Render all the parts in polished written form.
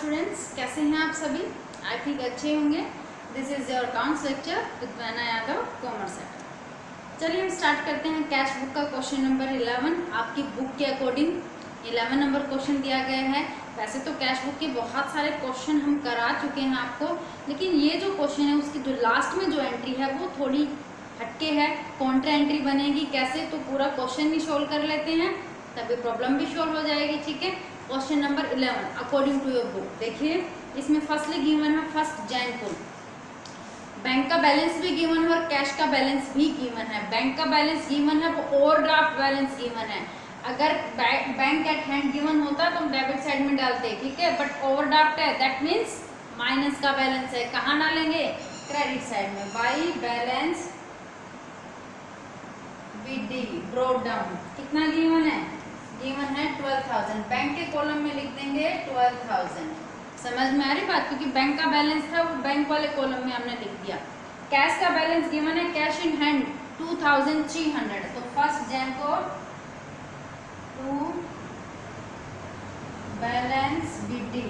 Students, कैसे हैं आप सभी? आई थिंक अच्छे होंगे। This is your accounts lecture with मैना यादव, कॉमर्स सेक्टर। चलिए हम स्टार्ट करते हैं कैश बुक का क्वेश्चन नंबर 11। आपकी बुक के अकॉर्डिंग 11 नंबर क्वेश्चन दिया गया है। वैसे तो कैश बुक के बहुत सारे क्वेश्चन हम करा चुके हैं आपको, लेकिन ये जो क्वेश्चन है उसकी जो लास्ट में जो एंट्री है वो थोड़ी हटके है। कॉन्ट्रा एंट्री बनेगी कैसे, तो पूरा क्वेश्चन भी सोल्व कर लेते हैं, तभी प्रॉब्लम भी सोल्व हो जाएगी। ठीक है, question number 11 according to your book. देखिए इसमें फर्स्टली गिवन है 1 जैन को बैंक का बैलेंस भी गिवन है और कैश का बैलेंस भी गिवन है। बैंक का बैलेंस गिवन है, वो ओवरड्राफ्ट बैलेंस गिवन है। अगर बैंक एट हैंड गिवन होता तो हम डेबिट साइड में डालते, ठीक है, बट ओवरड्राफ्ट है, दैट मीन्स माइनस का बैलेंस है। कहाँ डालेंगे? क्रेडिट साइड में। By balance BD brought down कितना गिवन है? गिवन है 12,000। बैंक के कॉलम में लिख देंगे 12,000। समझ में आ रही बात? क्योंकि बैंक का बैलेंस था वो बैंक वाले कॉलम में हमने लिख दिया। कैश का बैलेंस गिवन है, कैश इन हैंड 2,300। तो 1 जैन को टू बैलेंस बीडी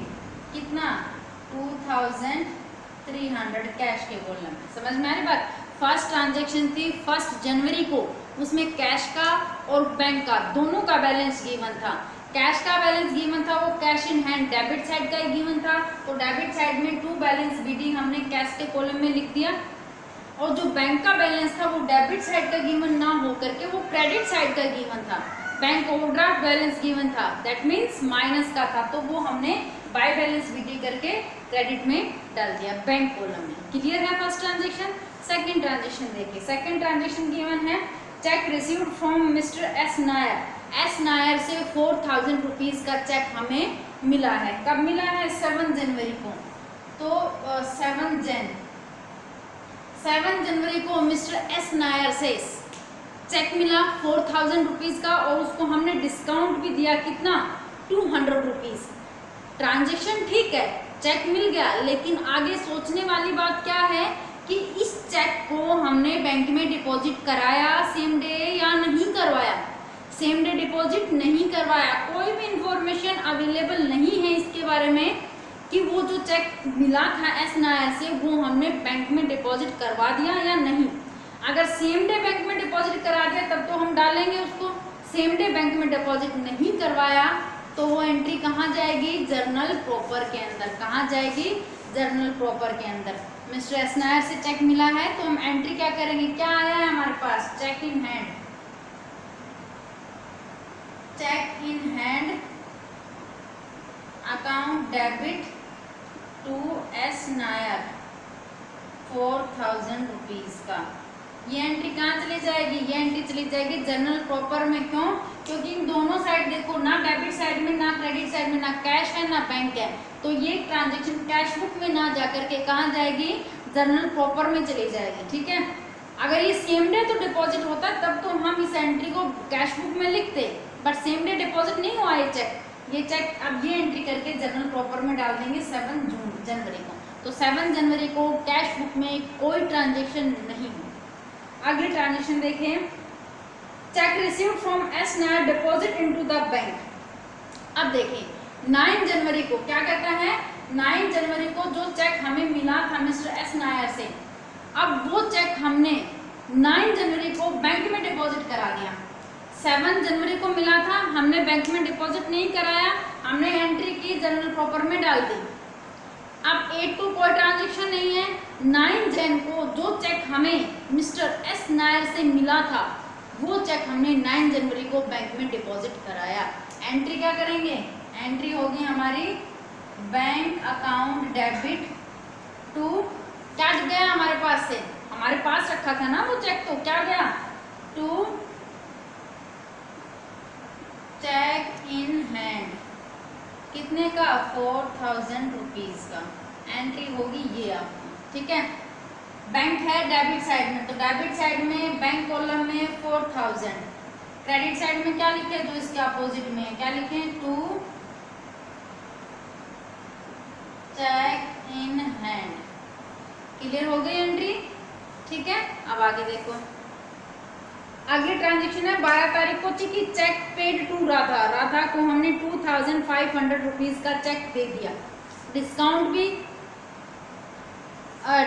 कितना 2,300 कैश के कॉलम में। समझ में आ रही बात? फर्स्ट ट्रांजैक्शन थी 1 जनवरी को, उसमें कैश का और बैंक का दोनों का बैलेंस गिवन था। कैश का बैलेंस गिवन था वो cash in hand debit side का ही गिवन था, तो डेबिट साइड में टू बैलेंस बीडी हमने कैश के कॉलम में लिख दिया। और जो बैंक का बैलेंस था वो डेबिट साइड का गिवन ना हो करके वो क्रेडिट साइड का गिवन था। बैंक ओवरड्राफ्ट बैलेंस गिवन था, दैट मीन्स माइनस का था, तो वो हमने बाय बैलेंस बीडी करके क्रेडिट में डाल दिया बैंक कॉलम में। क्लियर है फर्स्ट ट्रांजेक्शन? सेकेंड ट्रांजेक्शन देखिए। सेकेंड ट्रांजेक्शन गिवन है cheque received from mister S Nair. S Nair से 4,000 रुपीज़ का चेक हमें मिला है। कब मिला है? 7 जनवरी को। तो 7 जनवरी को मिस्टर एस नायर से चेक मिला 4,000 रुपीज़ का, और उसको हमने डिस्काउंट भी दिया कितना? 200 रुपीज़। ट्रांजेक्शन ठीक है, चेक मिल गया, लेकिन आगे सोचने वाली बात क्या है कि इस चेक को हमने बैंक में डिपॉजिट कराया सेम डे या नहीं करवाया। सेम डे डिपॉजिट नहीं करवाया, कोई भी इंफॉर्मेशन अवेलेबल नहीं है इसके बारे में कि वो जो चेक मिला था एस नायर से वो हमने बैंक में डिपॉजिट करवा दिया या नहीं। अगर सेम डे बैंक में डिपॉजिट करा दिया तब तो हम डालेंगे उसको। सेम डे बैंक में डिपॉजिट नहीं करवाया तो वो एंट्री कहाँ जाएगी? जर्नल प्रॉपर के अंदर। कहाँ जाएगी? जर्नल प्रॉपर के अंदर। मिस्टर एस नायर से चेक मिला है तो हम एंट्री क्या करेंगे? क्या आया है हमारे पास? Cheque in hand. Cheque in hand account debit to S Nair 4,000 rupees का। ये एंट्री कहाँ चली जाएगी? ये एंट्री चली जाएगी जर्नल प्रॉपर में। क्यों? क्योंकि इन दोनों साइड देखो, ना डेबिट साइड में ना क्रेडिट साइड में ना कैश है ना बैंक है, तो ये ट्रांजैक्शन कैश बुक में ना जाकर के कहाँ जाएगी? जर्नल प्रॉपर में चली जाएगी। ठीक है, अगर ये सेम डे तो डिपॉजिट होता तब तो हम इस एंट्री को कैश बुक में लिखते, बट सेम डे डिपॉजिट नहीं हुआ ये चेक। ये चेक अब ये एंट्री करके जर्नल प्रॉपर में डाल देंगे 7 जनवरी को। तो 7 जनवरी को कैश बुक में कोई ट्रांजेक्शन नहीं हुआ। अगली ट्रांजेक्शन देखें, check received from S Nair deposit into the bank. अब देखिए 9 जनवरी को क्या कहता है? 9 जनवरी को जो चेक हमें मिला था मिस्टर एस नायर से, अब वो चेक हमने 9 जनवरी को बैंक में डिपॉजिट करा दिया। 7 जनवरी को मिला था, हमने बैंक में डिपॉजिट नहीं कराया, हमने एंट्री की जर्नल प्रॉपर में डाल दी। अब 8 को कोई ट्रांजेक्शन नहीं है। 9 जैन को जो चेक हमें मिस्टर एस नायर से मिला था वो चेक हमने 9 जनवरी को बैंक में डिपॉजिट कराया। एंट्री क्या करेंगे? एंट्री होगी हमारी बैंक अकाउंट डेबिट टू, क्या गया हमारे पास से? हमारे पास रखा था ना वो चेक, तो क्या गया? टू चेक इन हैंड कितने का? 4,000 रुपीज़ का। एंट्री होगी ये आपकी। ठीक है, बैंक है डेबिट साइड में, तो डेबिट साइड में बैंक कॉलम में 4,000। क्रेडिट साइड में क्या लिखे? जो इसके अपोजिट में है, क्या लिखे? To cheque in hand. Clear हो गई एंट्री? ठीक है, अब आगे देखो। अगली ट्रांजेक्शन है 12 तारीख को कि cheque paid to Radha. Radha को हमने 2,500 रुपीज़ का चेक दे दिया। डिस्काउंट भी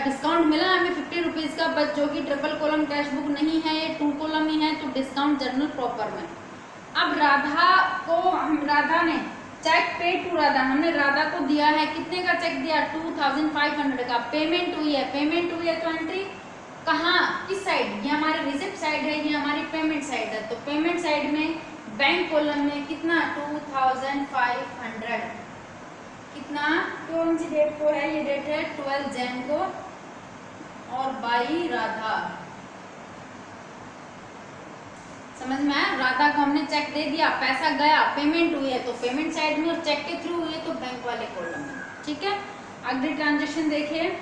डिस्काउंट मिला हमें 50 रुपीज़ का, बट जो कि ट्रिपल कॉलम कैश बुक नहीं है, ये 2 कॉलम ही है, तो डिस्काउंट जनरल प्रॉपर में। अब राधा ने चेक पे टू राधा, हमने राधा को दिया है, कितने का चेक दिया, 2500 का। पेमेंट हुई है तो एंट्री कहाँ, किस साइड, ये हमारे रिसिप्ट साइड है, ये हमारी पेमेंट साइड है। तो पेमेंट साइड में बैंक कॉलम में कितना 2500, कितना, कौन सी डेट को है, ये डेट है 12 जैन को, और बाई राधा। समझ में आया, राधा को हमने चेक दे दिया, पैसा गया, पेमेंट हुई है तो पेमेंट साइड में, और चेक के थ्रू हुई है तो बैंक वाले कॉलम में। ठीक है, अगली ट्रांजेक्शन देखिए,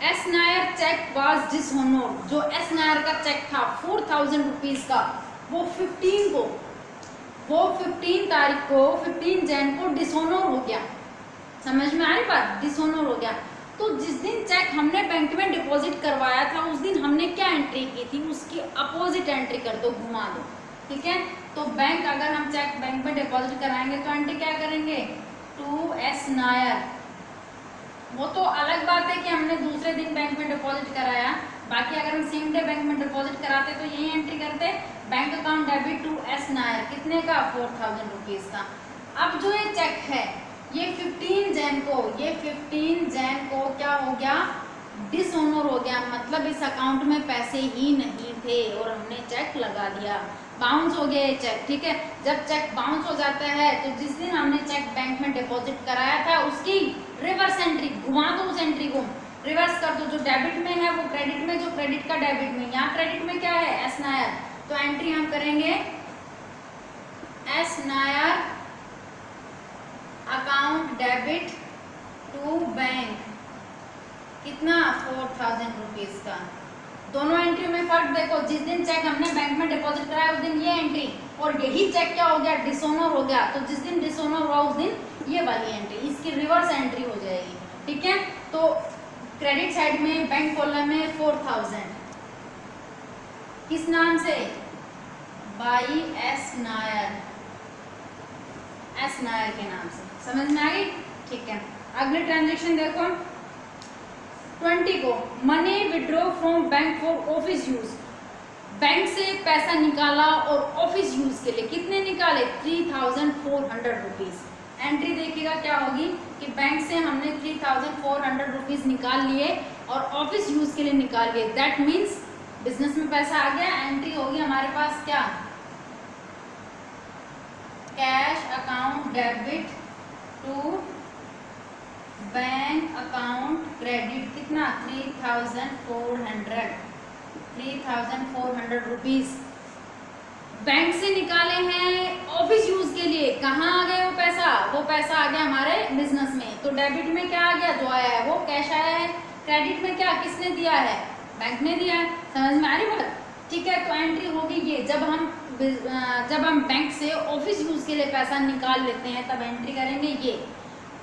एस नायर चेक वाज डिसहोनर्ड। जो एस नायर का चेक था 4000 रुपीज का, वो 15 तारीख को 15 जैन को डिसहोनर हो गया। समझ में आई बात, डिसहोनर हो गया। तो जिस दिन चेक हमने बैंक में डिपॉजिट करवाया था, उस दिन हमने क्या एंट्री की थी, उसकी अपोजिट एंट्री कर दो, घुमा दो। ठीक है, तो बैंक, अगर हम चेक बैंक में डिपॉजिट कराएंगे तो एंट्री क्या करेंगे, टू एस नायर। वो तो अलग बात है कि हमने दूसरे दिन बैंक में डिपॉजिट कराया, बाकी अगर हम सेम डे बैंक में डिपॉजिट कराते तो यही एंट्री करते, bank account debit to S Nair, कितने का, 4000 रुपीज का। अब जो ये चेक है, ये 15 जैन को क्या हो गया, डिसऑनर हो गया, मतलब इस अकाउंट में पैसे ही नहीं थे और हमने चेक लगा दिया, बाउंस हो गया ये चेक। ठीक है, जब चेक बाउंस हो जाता है तो जिस दिन हमने चेक बैंक में डिपॉजिट कराया था उसकी रिवर्स एंट्री, घुमा दो उस एंट्री को, रिवर्स कर दो, जो डेबिट में है वो क्रेडिट में, जो क्रेडिट का डेबिट में। यहाँ क्रेडिट में क्या है, एस नायर, तो एंट्री हम करेंगे S Nair account debit to bank, कितना, 4000 रुपीज का। दोनों एंट्री में फर्क देखो, जिस दिन चेक हमने बैंक में डिपॉजिट कराया उस दिन ये एंट्री, और यही चेक क्या हो गया, डिसऑनर हो गया, तो जिस दिन डिसऑनर हुआ उस दिन ये वाली एंट्री, इसकी रिवर्स एंट्री हो जाएगी। ठीक है, तो क्रेडिट साइड में बैंक कॉलम में 4000, किस नाम से, by S Nair, S Nair के नाम से। समझ में आ गई, ठीक है। अगले ट्रांजेक्शन देखो, 20 को money withdraw from bank for office use, bank से पैसा निकाला और ऑफिस यूज के लिए, कितने निकाले, 3400 रुपीज। एंट्री देखिएगा क्या होगी कि बैंक से हमने 3400 रुपीज निकाल लिए और ऑफिस यूज के लिए निकाल लिए, दैट मीन्स बिजनेस में पैसा आ गया। एंट्री होगी हमारे पास क्या, cash account debit to bank account credit, कितना, 3400 रुपीज बैंक से निकाले हैं ऑफिस यूज के लिए। कहाँ आ गया वो पैसा आ गया हमारे बिजनेस में, तो डेबिट में क्या आ गया, जो आया है वो कैश आया है। क्रेडिट में क्या, किसने दिया है, बैंक ने दिया है। समझ में आ रही बात, ठीक है। तो एंट्री होगी ये, जब हम बैंक से ऑफिस यूज के लिए पैसा निकाल लेते हैं तब एंट्री करेंगे ये।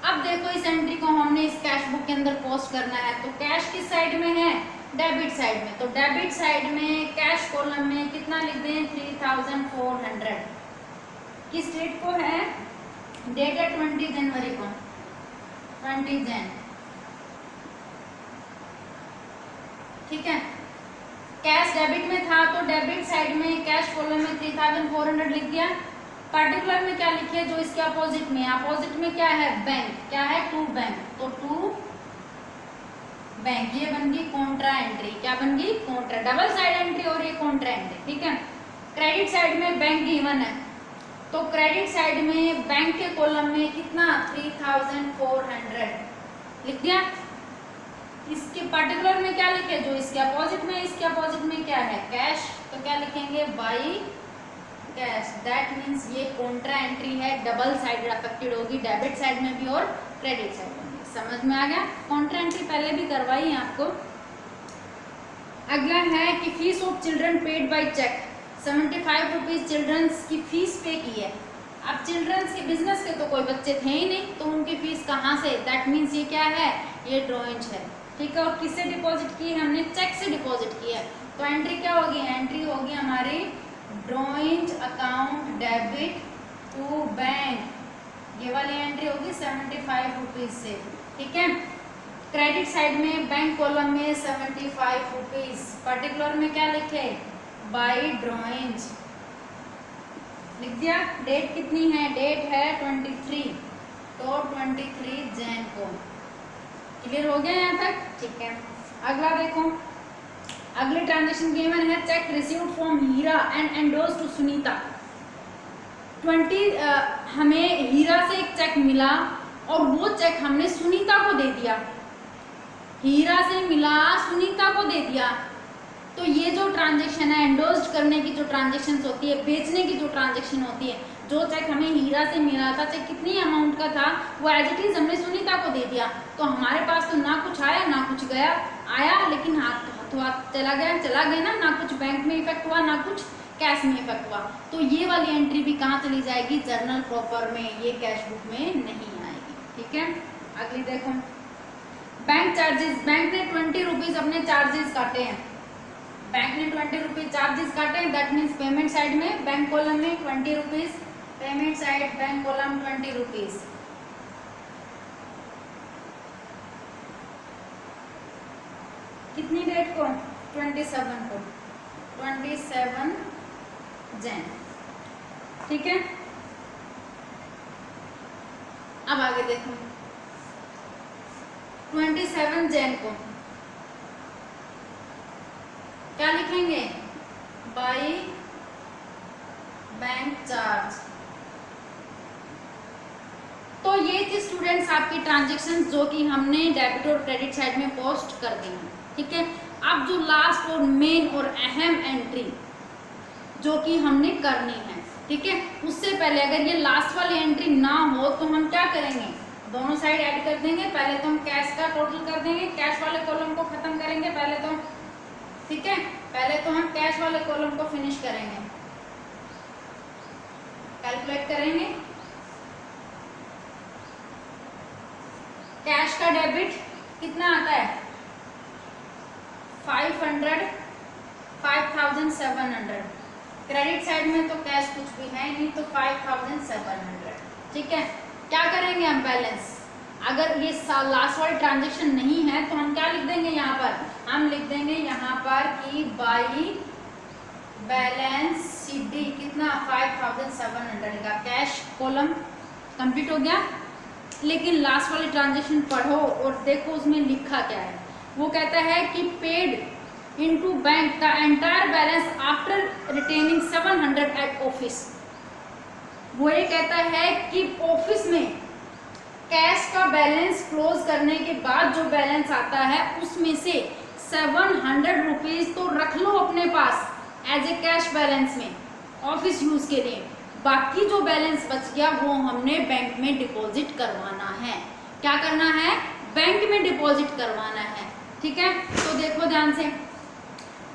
अब देखो इस एंट्री को हमने इस कैश बुक के अंदर पोस्ट करना है, तो कैश किस साइड में है, डेबिट साइड में। तो डेबिट साइड में कैश कॉलम में कितना लिख दें, 3400। किस डेट को है, डेट है 20 जनवरी को, 20 जैन, ठीक है। कैश डेबिट में था तो डेबिट साइड में कैश कॉलम में 3400 लिख दिया। पर्टिकुलर में क्या लिखे, जो इसके अपोजिट में, अपोजिट में क्या है, बैंक, क्या है, टू बैंक, तो टू बैंक, ये बन गई कॉन्ट्रा एंट्री। क्या बन गई, कॉन्ट्रा, डबल साइड एंट्री और ये कॉन्ट्रा एंट्री, ठीक है। क्रेडिट साइड में बैंक गिवन है, तो क्रेडिट साइड में बैंक के कॉलम में कितना, 3400 लिख दिया। इसके पर्टिकुलर में क्या लिखे, जो इसके अपोजिट में, इसके अपोजिट में क्या है, कैश, तो क्या लिखेंगे, बाई कैश। दैट मीन्स ये कॉन्ट्रा एंट्री है, डबल साइड अफेक्टेड होगी, डेबिट साइड में भी और क्रेडिट साइड में भी। समझ में आ गया, कॉन्ट्रा एंट्री पहले भी करवाई है आपको। अगला है कि fees of children paid by cheque, 75 rupees children's की फीस पे की है। अब चिल्ड्रंस के बिजनेस के तो कोई बच्चे थे ही नहीं, तो उनकी फीस कहाँ से, दैट मीन्स ये क्या है, ये ड्रॉइंज है, ठीक है। और किससे डिपॉजिट की है, हमने चेक से डिपॉजिट की है, तो एंट्री क्या होगी, एंट्री होगी हमारी ड्रॉइंज अकाउंट डेबिट टू बैंक, ये वाली एंट्री होगी 75 रुपीज से, ठीक है। क्रेडिट साइड में बैंक कॉलम में 75 रुपीज, पर्टिकुलर में क्या लिखे, बाई ड्रॉइंग लिख दिया। डेट कितनी है, डेट है 23, तो 23 जैन को। क्लियर हो गया यहाँ तक, ठीक है। अगला देखो, अगली ट्रांजेक्शन गिवन है cheque received from Hira and endorsed to Sunita. 20 हमें हीरा से एक चेक मिला और वो चेक हमने सुनीता को दे दिया, हीरा से मिला सुनीता को दे दिया। तो ये जो ट्रांजेक्शन है, एंडोर्स्ड करने की जो ट्रांजेक्शन होती है, बेचने की जो ट्रांजेक्शन होती है, जो चेक हमें हीरा से मिला था, चेक कितनी अमाउंट का था, वो एज इट इज हमने सुनीता को दे दिया। तो हमारे पास तो ना कुछ आया ना कुछ गया, आया लेकिन हाथों हाथ चला गया ना कुछ बैंक में इफेक्ट हुआ ना कुछ कैश में इफेक्ट हुआ। तो ये वाली एंट्री भी कहाँ चली जाएगी, जर्नल प्रॉपर में, ये कैश बुक में नहीं आएगी, ठीक है। अगली देखो, बैंक चार्जेस, बैंक ने 20 रुपीज अपने चार्जेस काटे हैं, बैंक ने 20 रुपीज चार्जेस काटे हैं, दैट मीन्स पेमेंट साइड में बैंक कॉलम में 20 rupees, payment side bank column 20 rupees. कितनी डेट को, 27 को, 27 जैन, ठीक है। अब आगे देखो, 27 जैन को क्या लिखेंगे, बाई बैंक चार्ज। तो ये थी स्टूडेंट्स आपकी ट्रांजेक्शन जो कि हमने डेबिट और क्रेडिट साइड में पोस्ट कर दी है, ठीक है। अब जो लास्ट और मेन और अहम एंट्री जो कि हमने करनी है, ठीक है, उससे पहले अगर ये लास्ट वाली एंट्री ना हो तो हम क्या करेंगे, दोनों साइड ऐड कर देंगे। पहले तो हम कैश का टोटल कर देंगे, कैश वाले कॉलम को खत्म करेंगे पहले तो, ठीक है। पहले तो हम कैश वाले कॉलम को फिनिश करेंगे, कैलकुलेट करेंगे। कैश का डेबिट कितना आता है, 500, 5700। क्रेडिट साइड में तो कैश कुछ भी है नहीं, तो 5700, ठीक है। क्या करेंगे हम, बैलेंस, अगर ये लास्ट वाली ट्रांजेक्शन नहीं है तो हम क्या लिख देंगे यहाँ पर, हम लिख देंगे यहाँ पर कि बाई बैलेंस CD कितना, 5700 का कैश कॉलम कंप्लीट हो गया। लेकिन लास्ट वाली ट्रांजेक्शन पढ़ो और देखो उसमें लिखा क्या है। वो कहता है कि paid into bank the entire balance after retaining 700 at office. वो ये कहता है कि ऑफिस में कैश का बैलेंस क्लोज करने के बाद जो बैलेंस आता है उसमें से 700 रुपीज तो रख लो अपने पास एज ए कैश बैलेंस में ऑफिस यूज के लिए, बाकी जो बैलेंस बच गया वो हमने बैंक में डिपॉजिट करवाना है। क्या करना है, बैंक में डिपॉजिट करवाना है, ठीक है। तो देखो ध्यान से,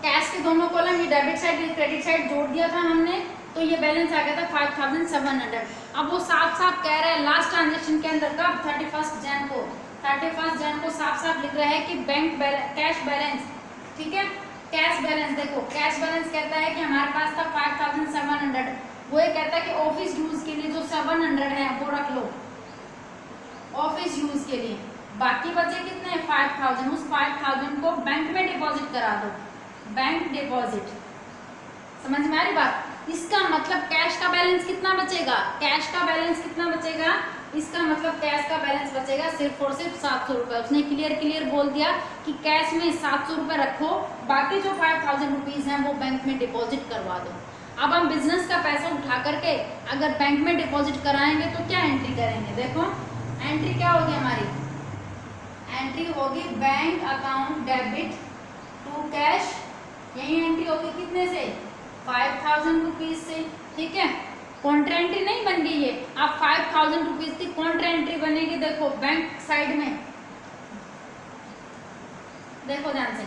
कैश के दोनों कॉलम, ये डेबिट साइड क्रेडिट साइड जोड़ दिया था हमने, तो ये बैलेंस आ गया था 5700। अब वो साफ साफ कह रहा है लास्ट ट्रांजेक्शन के अंदर कब, 31 जैन को, 31 जैन को साफ साफ लिख रहा है कि बैंक कैश बैलेंस, ठीक है। कैश बैलेंस देखो, कैश बैलेंस कहता है कि हमारे पास था 5700, वो ये कहता है कि ऑफिस यूज के लिए जो 700 है वो रख लो ऑफिस यूज के लिए, बाकी बचे कितने 5000, उस 5000 को बैंक में डिपॉजिट करा दो, बैंक डिपॉजिट। समझ में आ रही बात, इसका मतलब कैश का बैलेंस कितना बचेगा, कैश का बैलेंस कितना बचेगा, इसका मतलब कैश का बैलेंस बचेगा सिर्फ और सिर्फ 700 रुपये। उसने क्लियर बोल दिया कि कैश में 700 रुपये रखो, बाकी जो 5000 रुपीज हैं वो बैंक में डिपॉजिट करवा दो। अब हम बिजनेस का पैसा उठा करके अगर बैंक में डिपॉजिट कराएंगे तो क्या एंट्री करेंगे, देखो एंट्री क्या होगी हमारी, एंट्री होगी bank account debit to cash, यही एंट्री होगी कितने से, 5000 रुपीज से, ठीक है। कॉन्ट्रा एंट्री नहीं बन गई है, अब 5000 रुपीज की कॉन्ट्रा एंट्री बनेगी। देखो बैंक साइड में, देखो ध्यान से,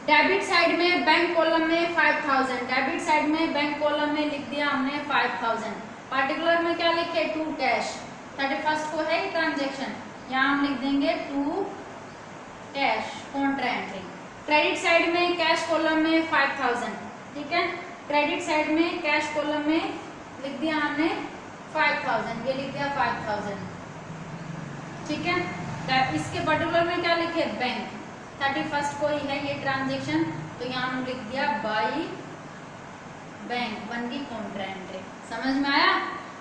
डेबिट साइड में बैंक कॉलम में 5000, डेबिट साइड में बैंक कॉलम में लिख दिया हमने 5000, पार्टिकुलर में क्या लिखे, टू कैश, 31 को है ये ट्रांजेक्शन, यहाँ हम लिख देंगे to cash contra entry. Credit side में कैश कॉलम में 5000, ठीक है, क्रेडिट साइड में कैश कॉलम में लिख दिया हमने 5000, ये लिख दिया 5000, ठीक है। इसके पर्टिकुलर में क्या लिखे, बैंक, 31 को ही है ये ट्रांजेक्शन, तो यहाँ हम लिख दिया बाई बैंक, बन गई कॉन्ट्रा एंट्री। समझ में आया,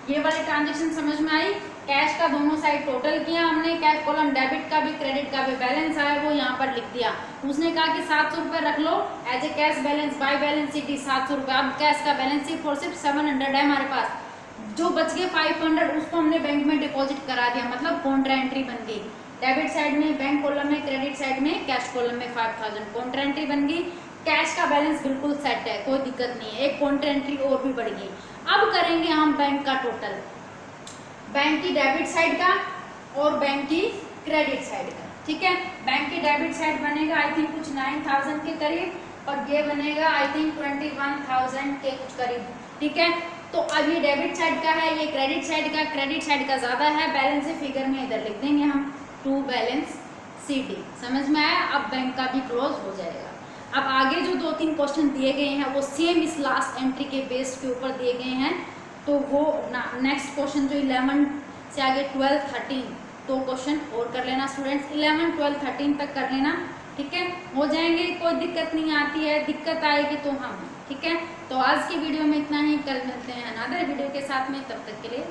ये वाली ट्रांजेक्शन समझ में आई। कैश का दोनों साइड टोटल किया हमने, कैश कॉलम डेबिट का भी क्रेडिट का भी बैलेंस आया वो यहाँ पर लिख दिया। उसने कहा कि 700 रुपये रख लो as a cash balance, by balance sheet 700 रुपये। अब कैश का बैलेंस शीट फॉर सिर्फ 700 है हमारे पास, जो बच गए 500 उसको हमने बैंक में डिपॉजिट करा दिया, मतलब कॉन्ट्रा एंट्री बन गई। डेबिट साइड में बैंक कॉलम में, क्रेडिट साइड में कैश कॉलम में 5000, कॉन्ट्रा एंट्री बन गई। कैश का बैलेंस बिल्कुल सेट है, कोई दिक्कत नहीं है, एक कॉन्ट्रा एंट्री और भी बढ़ गई। अब करेंगे हम बैंक का टोटल, बैंक की डेबिट साइड का और बैंक की क्रेडिट साइड का, ठीक है। बैंक की डेबिट साइड बनेगा आई थिंक कुछ 9000 के करीब, और ये बनेगा आई थिंक 21000 के कुछ करीब, ठीक है। तो अब ये डेबिट साइड का है, ये क्रेडिट साइड का, क्रेडिट साइड का ज़्यादा है, बैलेंस फिगर में इधर लिख देंगे हम टू बैलेंस CD। समझ में आया, अब बैंक का भी क्लोज हो जाएगा। अब आगे जो 2-3 क्वेश्चन दिए गए हैं वो सेम इस लास्ट एंट्री के बेस के ऊपर दिए गए हैं, तो वो नेक्स्ट क्वेश्चन जो 11 से आगे 12, 13 2 क्वेश्चन और कर लेना स्टूडेंट्स, 11, 12, 13 तक कर लेना, ठीक है। हो जाएंगे, कोई दिक्कत नहीं आती है, दिक्कत आएगी तो हम, ठीक है। तो आज की वीडियो में इतना ही, कल मिलते हैं अनदर वीडियो के साथ में, तब तक के लिए।